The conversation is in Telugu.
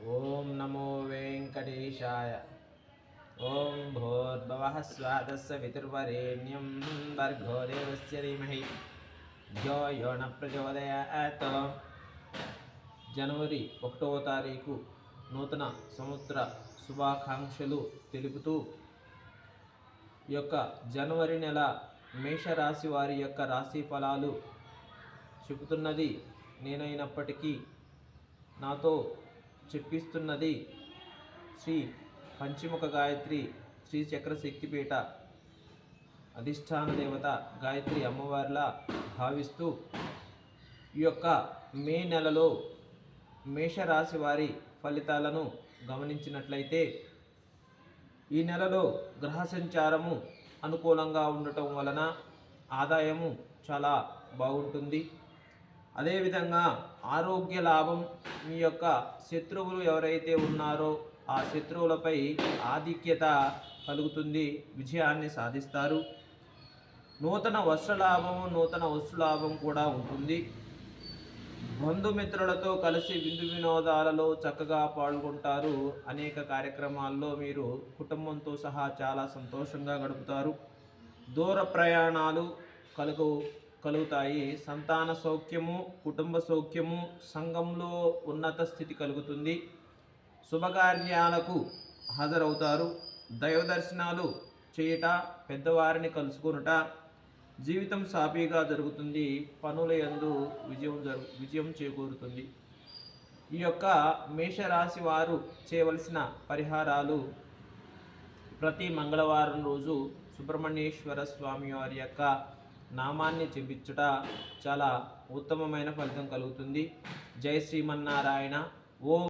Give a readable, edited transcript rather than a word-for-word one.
ఓం నమో వెంకటేశాయ. ఓం భూర్భువః స్వః తత్సవితుర్వరేణ్యం భర్గో దేవస్య ధీమహి ధియో యో న ప్రచోదయాత్. జనవరి 1వ తారీఖు నూతన సంవత్సర శుభాకాంక్షలు తెలుపుతూ ఈ యొక్క జనవరి నెల మేషరాశి వారి యొక్క రాశి ఫలాలు చెబుతున్నది నేనైనప్పటికీ నాతో చెప్పిస్తున్నది శ్రీ పంచముఖ గాయత్రి శ్రీ చక్ర శక్తిపీఠ అధిష్టాన దేవత గాయత్రి అమ్మవారిలా భావిస్తూ ఈ యొక్క మే నెలలో మేషరాశి వారి ఫలితాలను గమనించినట్లయితే ఈ నెలలో గ్రహ సంచారము అనుకూలంగా ఉండటం వలన ఆదాయము చాలా బాగుంటుంది. అదేవిధంగా ఆరోగ్య లాభం, మీ యొక్క శత్రువులు ఎవరైతే ఉన్నారో ఆ శత్రువులపై ఆధిక్యత కలుగుతుంది, విజయాన్ని సాధిస్తారు. నూతన వస్త్రలాభము, నూతన వస్తులాభం కూడా ఉంటుంది. బంధుమిత్రులతో కలిసి విందు వినోదాలలో చక్కగా పాల్గొంటారు. అనేక కార్యక్రమాల్లో మీరు కుటుంబంతో సహా చాలా సంతోషంగా గడుపుతారు. దూర ప్రయాణాలు కలుగుతాయి. సంతాన సౌఖ్యము, కుటుంబ సౌఖ్యము, సంఘంలో ఉన్నత స్థితి కలుగుతుంది. శుభకార్యాలకు హాజరవుతారు. దైవ దర్శనాలు చేయుట, పెద్దవారిని కలుసుకొనుట, జీవితం సాఫీగా జరుగుతుంది. పనుల యందు విజయం చేకూరుతుంది. ఈ యొక్క మేషరాశి వారు చేయవలసిన పరిహారాలు: ప్రతి మంగళవారం రోజు సుబ్రహ్మణ్యేశ్వర స్వామి వారి యొక్క నామాన్ని జపించుట చాలా ఉత్తమమైన ఫలితం కలుగుతుంది. జై శ్రీమన్నారాయణ. ఓం